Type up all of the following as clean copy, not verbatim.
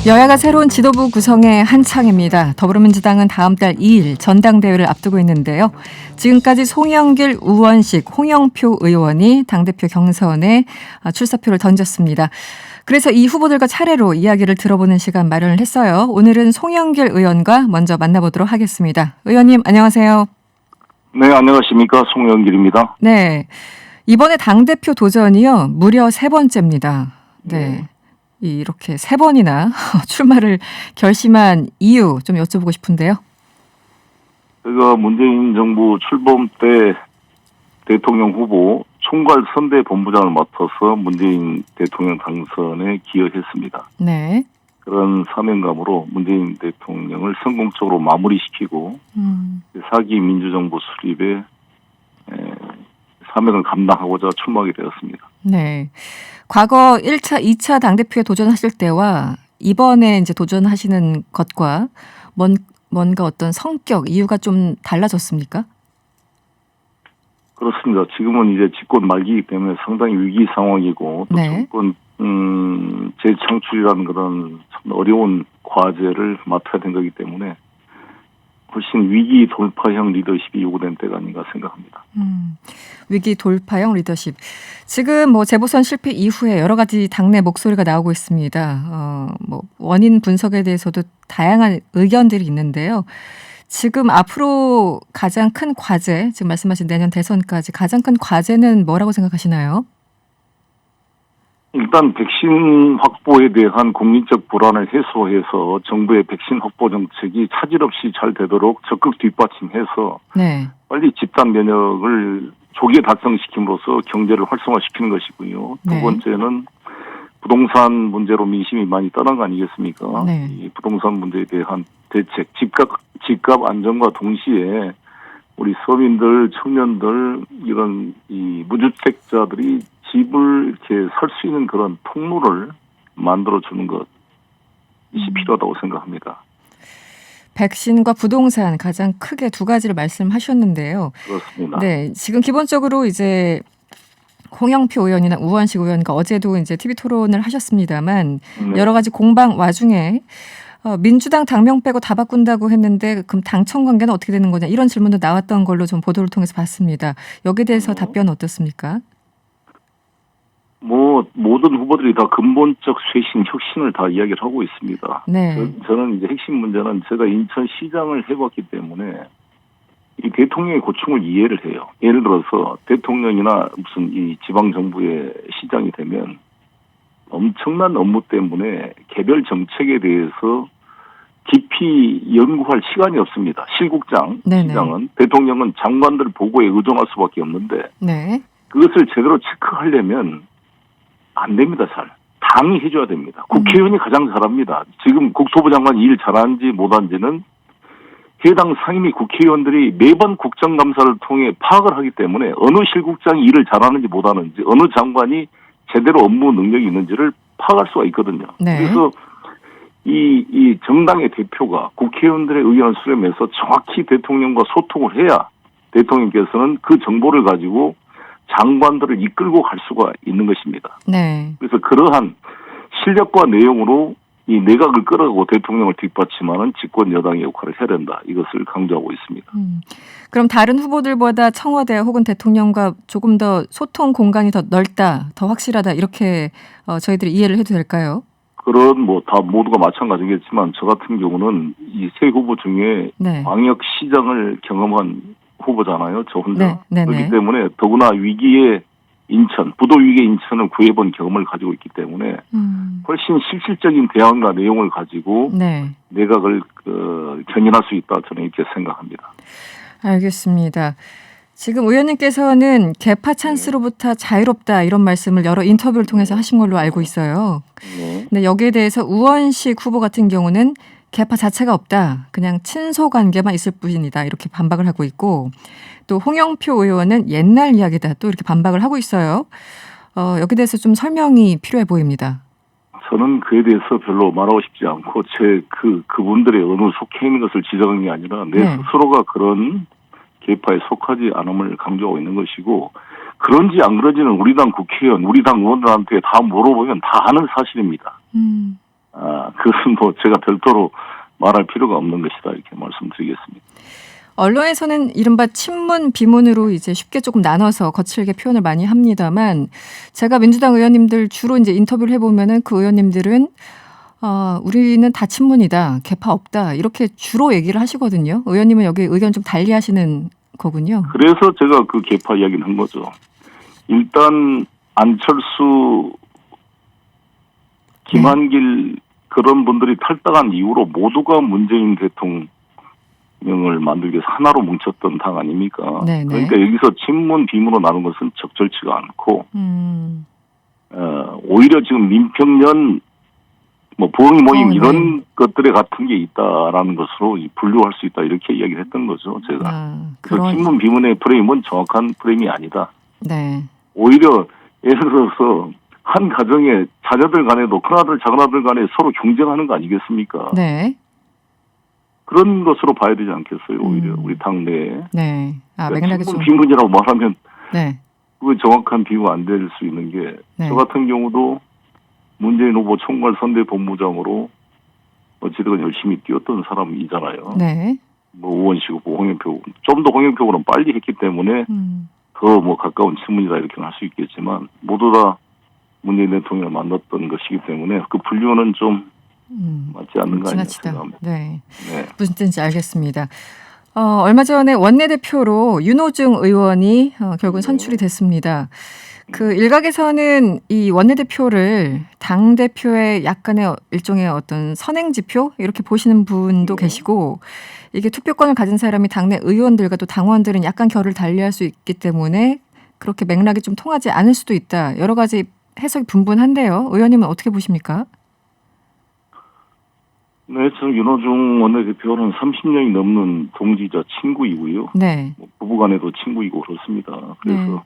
여야가 새로운 지도부 구성에 한창입니다. 더불어민주당은 다음 달 2일 전당대회를 앞두고 있는데요. 지금까지 송영길, 우원식, 홍영표 의원이 당대표 경선에 출사표를 던졌습니다. 그래서 이 후보들과 차례로 이야기를 들어보는 시간 마련을 했어요. 오늘은 송영길 의원과 먼저 만나보도록 하겠습니다. 의원님 안녕하세요. 네, 안녕하십니까. 송영길입니다. 네, 이번에 당대표 도전이요. 무려 3번째입니다. 네. 이렇게 3번이나 출마를 결심한 이유 좀 여쭤보고 싶은데요. 제가 문재인 정부 출범 때 대통령 후보 총괄 선대 본부장을 맡아서 문재인 대통령 당선에 기여했습니다. 네. 그런 사명감으로 문재인 대통령을 성공적으로 마무리시키고 4기 민주정부 수립에 사명을 감당하고자 출마하게 되었습니다. 네. 과거 1차, 2차 당대표에 도전하실 때와 이번에 이제 도전하시는 것과 뭔가 어떤 성격, 이유가 좀 달라졌습니까? 그렇습니다. 지금은 이제 집권 말기이기 때문에 상당히 위기 상황이고 또 네. 정권 재창출이라는 그런 참 어려운 과제를 맡아야 된 거기 때문에 훨씬 위기 돌파형 리더십이 요구된 때가 아닌가 생각합니다. 위기 돌파형 리더십. 지금 뭐 재보선 실패 이후에 여러 가지 당내 목소리가 나오고 있습니다. 뭐 원인 분석에 대해서도 다양한 의견들이 있는데요. 지금 앞으로 가장 큰 과제, 지금 말씀하신 내년 대선까지 가장 큰 과제는 뭐라고 생각하시나요? 일단 백신 확보에 대한 국민적 불안을 해소해서 정부의 백신 확보 정책이 차질 없이 잘 되도록 적극 뒷받침해서 네. 빨리 집단 면역을 조기에 달성시킴으로써 경제를 활성화시키는 것이고요. 두 네. 번째는 부동산 문제로 민심이 많이 떠난 거 아니겠습니까? 네. 이 부동산 문제에 대한 대책, 집값 안정과 동시에 우리 서민들, 청년들 이런 이 무주택자들이 집을 이렇게 살 수 있는 그런 통로를 만들어 주는 것이 필요하다고 생각합니다. 백신과 부동산 가장 크게 두 가지를 말씀하셨는데요. 그렇습니다. 네, 지금 기본적으로 이제 홍영표 의원이나 우원식 의원과 어제도 이제 TV 토론을 하셨습니다만 네. 여러 가지 공방 와중에 민주당 당명 빼고 다 바꾼다고 했는데 그럼 당청 관계는 어떻게 되는 거냐 이런 질문도 나왔던 걸로 좀 보도를 통해서 봤습니다. 여기에 대해서 답변 어떻습니까? 뭐 모든 후보들이 다 근본적 쇄신, 혁신을 다 이야기를 하고 있습니다. 네. 저는 이제 핵심 문제는 제가 인천시장을 해봤기 때문에 이 대통령의 고충을 이해를 해요. 예를 들어서 대통령이나 무슨 이 지방정부의 시장이 되면 엄청난 업무 때문에 개별 정책에 대해서 깊이 연구할 시간이 없습니다. 실국장, 네네. 시장은 대통령은 장관들 보고에 의존할 수밖에 없는데 네. 그것을 제대로 체크하려면 안 됩니다, 잘. 당이 해줘야 됩니다. 국회의원이 가장 잘합니다. 지금 국토부 장관이 일 잘하는지 못하는지는 해당 상임위 국회의원들이 매번 국정감사를 통해 파악을 하기 때문에 어느 실국장이 일을 잘하는지 못하는지 어느 장관이 제대로 업무 능력이 있는지를 파악할 수가 있거든요. 네. 그래서 이 정당의 대표가 국회의원들의 의견을 수렴해서 정확히 대통령과 소통을 해야 대통령께서는 그 정보를 가지고 장관들을 이끌고 갈 수가 있는 것입니다. 네. 그래서 그러한 실력과 내용으로 이 내각을 끌어가고 대통령을 뒷받침하는 집권 여당의 역할을 해야 된다. 이것을 강조하고 있습니다. 그럼 다른 후보들보다 청와대 혹은 대통령과 조금 더 소통 공간이 더 넓다, 더 확실하다 이렇게 저희들이 이해를 해도 될까요? 그런 뭐 다 모두가 마찬가지겠지만 저 같은 경우는 이 세 후보 중에 네. 광역 시장을 경험한 후보잖아요. 저 혼자. 네. 그렇기 때문에 더구나 위기의 인천, 부도 위기의 인천을 구해본 경험을 가지고 있기 때문에 훨씬 실질적인 대안과 내용을 가지고 네. 내각을 견인할 수 있다. 저는 이렇게 생각합니다. 알겠습니다. 지금 의원님께서는 개파 찬스로부터 자유롭다 이런 말씀을 여러 인터뷰를 통해서 하신 걸로 알고 있어요. 네. 근데 여기에 대해서 우원식 후보 같은 경우는 개파 자체가 없다. 그냥 친소 관계만 있을 뿐이다. 이렇게 반박을 하고 있고 또 홍영표 의원은 옛날 이야기다. 또 이렇게 반박을 하고 있어요. 여기에 대해서 좀 설명이 필요해 보입니다. 저는 그에 대해서 별로 말하고 싶지 않고 그분들의 어느 속해 있는 것을 지적한 게 아니라 내 네. 스스로가 그런 계파에 속하지 않음을 강조하고 있는 것이고 그런지 안 그런지는 우리 당 국회의원, 우리 당 의원들한테 다 물어보면 다 아는 사실입니다. 그것은 뭐 제가 별도로 말할 필요가 없는 것이다 이렇게 말씀드리겠습니다. 언론에서는 이른바 친문 비문으로 이제 쉽게 조금 나눠서 거칠게 표현을 많이 합니다만 제가 민주당 의원님들 주로 이제 인터뷰를 해보면은 그 의원님들은 우리는 다 친문이다, 개파 없다 이렇게 주로 얘기를 하시거든요. 의원님은 여기 의견 좀 달리 하시는 거군요. 그래서 제가 그 개파 이야기를 한 거죠. 일단 안철수, 김한길 그런 분들이 탈당한 이후로 모두가 문재인 대통령을 만들기 위해서 하나로 뭉쳤던 당 아닙니까? 네네. 그러니까 여기서 친문 비문으로 나눈 것은 적절치가 않고 오히려 지금 민평년 뭐 부흥 모임 이런 것들에 같은 게 있다라는 것으로 분류할 수 있다 이렇게 이야기를 했던 거죠 제가. 그래서 친문 비문의 프레임은 정확한 프레임이 아니다. 네. 오히려 예를 들어서 한 가정에 자녀들 간에도 큰아들 작은아들 간에 서로 경쟁하는 거 아니겠습니까? 네. 그런 것으로 봐야 되지 않겠어요 오히려 우리 당내에. 네. 그러니까 맥락이 친문 좀. 비문이라고 말하면 네. 그게 정확한 비유가 안 될 수 있는 게 저 같은 경우도 문재인 후보 총괄 선대본부장으로 어찌됐건 열심히 뛰었던 사람이잖아요. 네. 뭐 우원식 후보, 홍영표, 좀 더 홍영표보다는 빨리 했기 때문에 더 뭐 가까운 친문이다 이렇게 할 수 있겠지만 모두 다 문재인 대통령을 만났던 것이기 때문에 그 분류는 좀 맞지 않는 거 아니냐 생각합니다. 네. 네. 무슨 뜻인지 알겠습니다. 얼마 전에 원내대표로 윤호중 의원이 결국은 선출이 됐습니다. 그 일각에서는 이 원내대표를 당대표의 약간의 일종의 어떤 선행지표 이렇게 보시는 분도 계시고 이게 투표권을 가진 사람이 당내 의원들과 또 당원들은 약간 결을 달리할 수 있기 때문에 그렇게 맥락이 좀 통하지 않을 수도 있다. 여러 가지 해석이 분분한데요. 의원님은 어떻게 보십니까? 네, 저는 윤호중 원내대표는 30년이 넘는 동지자 친구이고요. 네. 뭐 부부간에도 친구이고 그렇습니다. 그래서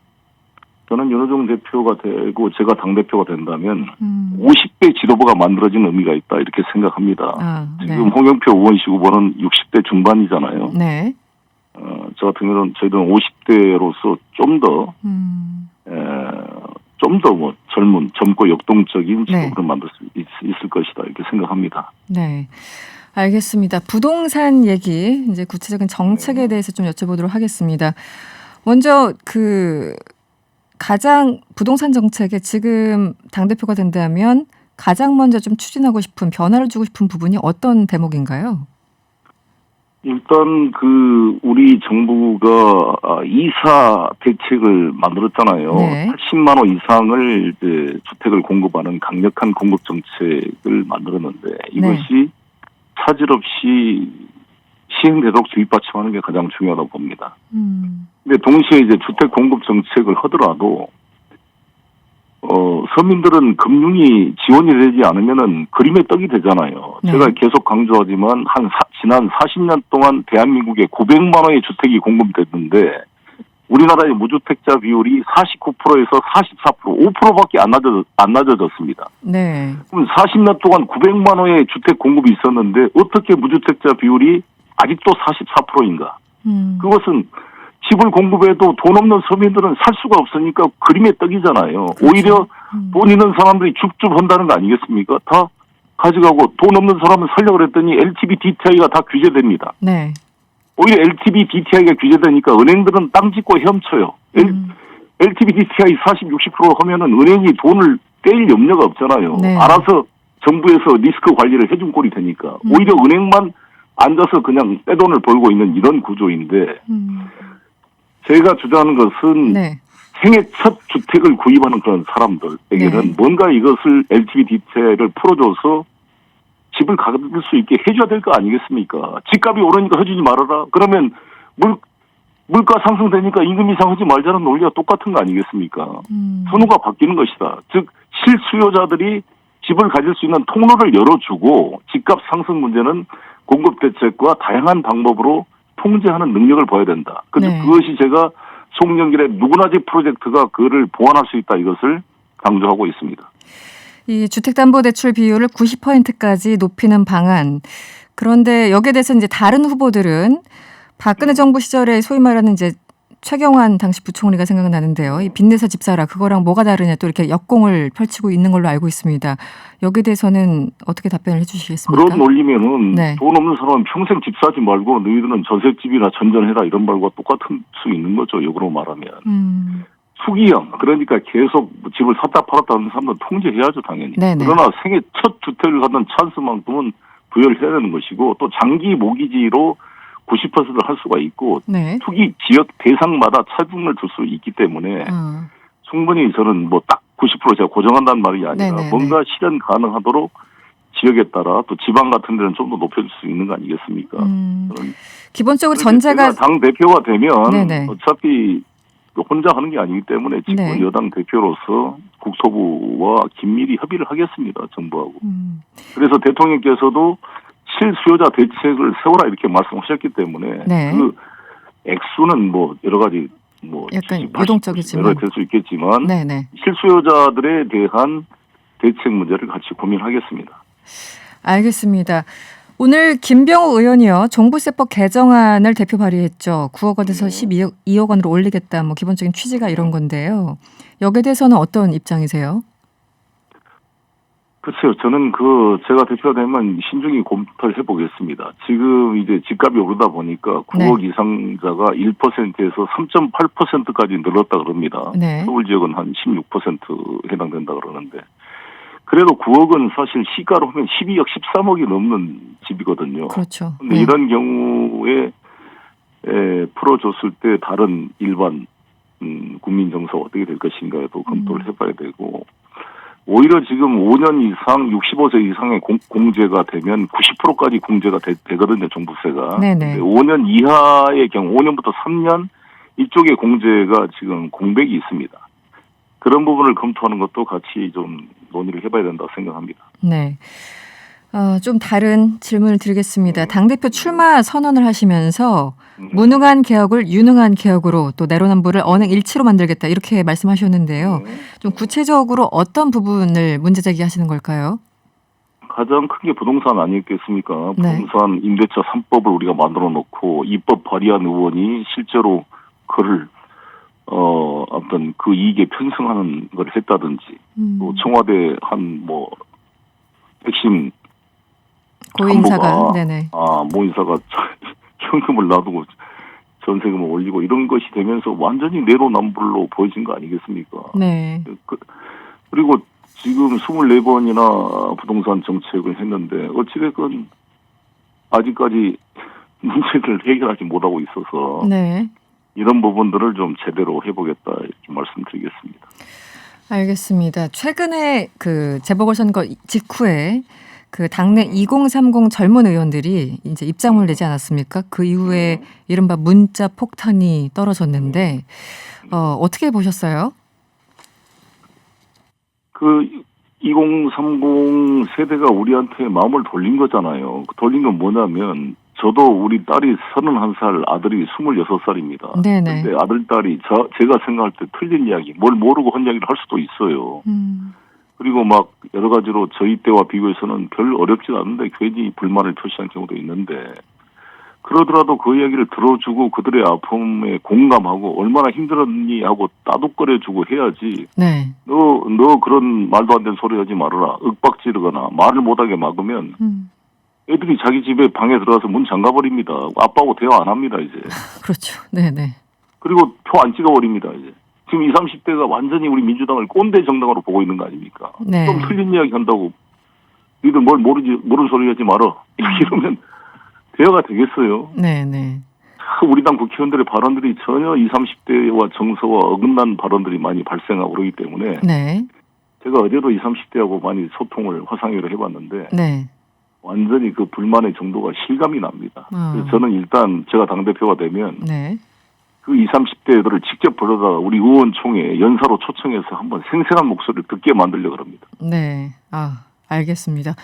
저는 윤호중 대표가 되고 제가 당대표가 된다면 50대 지도부가 만들어진 의미가 있다 이렇게 생각합니다. 지금 홍영표 우원식 후보는 60대 중반이잖아요. 네. 저 같은 경우는 저희들은 50대로서 좀 더 뭐 젊고 역동적인 지도부를 만들 수 있을 것이다 이렇게 생각합니다. 네. 알겠습니다. 부동산 얘기 이제 구체적인 정책에 대해서 좀 여쭤보도록 하겠습니다. 먼저 가장 부동산 정책에 지금 당대표가 된다면 가장 먼저 좀 추진하고 싶은 변화를 주고 싶은 부분이 어떤 대목인가요? 일단 우리 정부가 이사 대책을 만들었잖아요. 네. 80만 호 이상을 이제 주택을 공급하는 강력한 공급 정책을 만들었는데 이것이 차질 없이 시행되도록 주입받침하는 게 가장 중요하다고 봅니다. 근데 동시에 이제 주택 공급 정책을 하더라도 서민들은 금융이 지원이 되지 않으면은 그림의 떡이 되잖아요. 네. 제가 계속 강조하지만 지난 40년 동안 대한민국에 900만 원의 주택이 공급됐는데 우리나라의 무주택자 비율이 49%에서 44%, 5%밖에 안 낮아졌습니다. 네. 그럼 40년 동안 900만 원의 주택 공급이 있었는데 어떻게 무주택자 비율이 아직도 44%인가? 그것은 집을 공급해도 돈 없는 서민들은 살 수가 없으니까 그림의 떡이잖아요. 그렇죠. 오히려 돈 있는 사람들이 줍줍한다는 거 아니겠습니까? 다 가져가고 돈 없는 사람은 살려고 그랬더니 LTV DTI가 다 규제됩니다. 네. 오히려 LTV DTI가 규제되니까 은행들은 땅 짓고 헤엄쳐요. LTV DTI 40, 60% 하면은 은행이 돈을 떼일 염려가 없잖아요. 네. 알아서 정부에서 리스크 관리를 해준 꼴이 되니까 오히려 은행만 앉아서 그냥 떼돈을 벌고 있는 이런 구조인데 제가 주장하는 것은 생애 첫 주택을 구입하는 그런 사람들에게는 뭔가 이것을 LTV DTI를 풀어줘서 집을 가질 수 있게 해줘야 될 거 아니겠습니까? 집값이 오르니까 해주지 말아라. 그러면 물가 상승되니까 임금 인상하지 말자는 논리가 똑같은 거 아니겠습니까? 선호가 바뀌는 것이다. 즉 실수요자들이 집을 가질 수 있는 통로를 열어주고 집값 상승 문제는 공급 대책과 다양한 방법으로 통제하는 능력을 보여야 된다. 그것이 제가 송영길의 누구나 집 프로젝트가 그거를 보완할 수 있다 이것을 강조하고 있습니다. 이 주택담보대출 비율을 90%까지 높이는 방안. 그런데 여기에 대해서 이제 다른 후보들은 박근혜 정부 시절에 소위 말하는 이제 최경환 당시 부총리가 생각나는데요. 이 빚내서 집 사라 그거랑 뭐가 다르냐 또 이렇게 역공을 펼치고 있는 걸로 알고 있습니다. 여기에 대해서는 어떻게 답변을 해주시겠습니까? 그런 논리면은 네. 돈 없는 사람은 평생 집 사지 말고 너희들은 전셋집이나 전전해라 이런 말과 똑같을 수 있는 거죠. 역으로 말하면. 투기형 그러니까 계속 집을 샀다 팔았다 하는 사람들은 통제해야죠 당연히. 네네. 그러나 생애 첫 주택을 갖는 찬스만큼은 부여를 해야 되는 것이고 또 장기 모기지로 90%를 할 수가 있고 네. 투기 지역 대상마다 차등을 둘 수 있기 때문에 충분히 저는 뭐 딱 90% 제가 고정한다는 말이 아니라 네네네. 뭔가 실현 가능하도록 지역에 따라 또 지방 같은 데는 좀 더 높여줄 수 있는 거 아니겠습니까? 기본적으로 전제가 당 대표가 되면 네네. 어차피 혼자 하는 게 아니기 때문에 집권 네. 여당 대표로서 국토부와 긴밀히 협의를 하겠습니다. 정부하고. 그래서 대통령께서도 실수요자 대책을 세워라 이렇게 말씀하셨기 때문에 네. 그 액수는 뭐 여러 가지 뭐 약간 70, 80, 유동적이지만 여러 될 수 있겠지만 네네. 실수요자들에 대한 대책 문제를 같이 고민하겠습니다. 알겠습니다. 오늘 김병호 의원이요. 종부세법 개정안을 대표 발의했죠. 9억 원에서 12억 원으로 올리겠다. 뭐 기본적인 취지가 이런 건데요. 여기에 대해서는 어떤 입장이세요? 글쎄요, 저는 제가 대표가 되면 신중히 검토를 해보겠습니다. 지금 이제 집값이 오르다 보니까 9억 네. 이상자가 1%에서 3.8%까지 늘었다 그럽니다. 네. 서울 지역은 한 16% 해당된다 그러는데. 그래도 9억은 사실 시가로 하면 12억, 13억이 넘는 집이거든요. 그렇죠. 근데 네. 이런 경우에 풀어줬을 때 다른 일반 국민 정서가 어떻게 될 것인가에도 검토를 해봐야 되고 오히려 지금 5년 이상 65세 이상의 공제가 되면 90%까지 공제가 되거든요. 종부세가. 네네. 5년 이하의 경우 5년부터 3년 이쪽에 공제가 지금 공백이 있습니다. 그런 부분을 검토하는 것도 같이 좀 논의를 해봐야 된다고 생각합니다. 네. 좀 다른 질문을 드리겠습니다. 당대표 출마 선언을 하시면서 무능한 개혁을 유능한 개혁으로 또 내로남불을 언행일치로 만들겠다 이렇게 말씀하셨는데요. 좀 구체적으로 어떤 부분을 문제 제기하시는 걸까요? 가장 큰 게 부동산 아니겠습니까? 네. 부동산 임대차 3법을 우리가 만들어 놓고 입법 발의한 의원이 실제로 그를 어떤 그 이익에 편승하는 걸 했다든지 또 청와대 한 뭐 핵심 고인사가 간부가 네네. 모인사가 현금을 놔두고 전세금을 올리고 이런 것이 되면서 완전히 내로남불로 보여진 거 아니겠습니까? 네. 그리고 지금 24번이나 부동산 정책을 했는데 어찌됐건 아직까지 문제를 해결하지 못하고 있어서 네. 이런 부분들을 좀 제대로 해보겠다 이렇게 말씀드리겠습니다. 알겠습니다. 최근에 그 재보궐선거 직후에 그 당내 2030 젊은 의원들이 이제 입장을 내지 않았습니까? 그 이후에 이른바 문자 폭탄이 떨어졌는데 어떻게 보셨어요? 그 2030 세대가 우리한테 마음을 돌린 거잖아요. 돌린 건 뭐냐면 저도 우리 딸이 31살, 아들이 26살입니다. 네네. 근데 아들, 딸이 제가 생각할 때 틀린 이야기, 뭘 모르고 한 이야기를 할 수도 있어요. 그리고 막 여러 가지로 저희 때와 비교해서는 별 어렵지 않은데 괜히 불만을 표시한 경우도 있는데 그러더라도 그 이야기를 들어주고 그들의 아픔에 공감하고 얼마나 힘들었니 하고 따독거려주고 해야지. 네. 너 그런 말도 안 되는 소리 하지 말아라. 윽박지르거나 말을 못하게 막으면 애들이 자기 집에 방에 들어가서 문 잠가버립니다. 아빠하고 대화 안 합니다, 이제. 그렇죠. 네네. 그리고 표 안 찍어버립니다, 이제. 지금 20, 30대가 완전히 우리 민주당을 꼰대 정당으로 보고 있는 거 아닙니까? 네. 좀 틀린 이야기 한다고 니들 뭘 모르는 소리 하지 마라. 이러면 대화가 되겠어요. 네네. 우리 당 국회의원들의 발언들이 전혀 20, 30대와 정서와 어긋난 발언들이 많이 발생하고 그러기 때문에 네. 제가 어제도 20, 30대하고 많이 소통을 화상회의를 해봤는데 네. 완전히 그 불만의 정도가 실감이 납니다. 그래서 저는 일단 제가 당대표가 되면 네. 그 20, 30대들을 직접 불러다가 우리 의원총회 연사로 초청해서 한번 생생한 목소리를 듣게 만들려고 합니다. 네. 알겠습니다.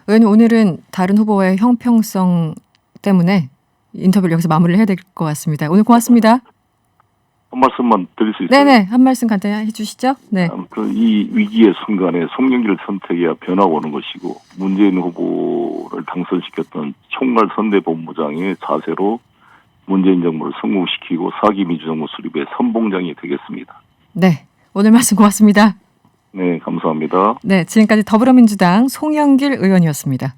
의원님 오늘은 다른 후보와의 형평성 때문에 인터뷰를 여기서 마무리를 해야 될 것 같습니다. 오늘 고맙습니다. 한 말씀만 드릴 수 있어요? 네네. 한 말씀 간단히 해주시죠. 네. 아무튼 이 위기의 순간에 송영길 선택이야 변화가 오는 것이고 문재인 후보를 당선시켰던 총괄 선대본부장의 자세로 문재인 정부를 성공시키고 4기 민주정부 수립의 선봉장이 되겠습니다. 네, 오늘 말씀 고맙습니다. 네, 감사합니다. 네, 지금까지 더불어민주당 송영길 의원이었습니다.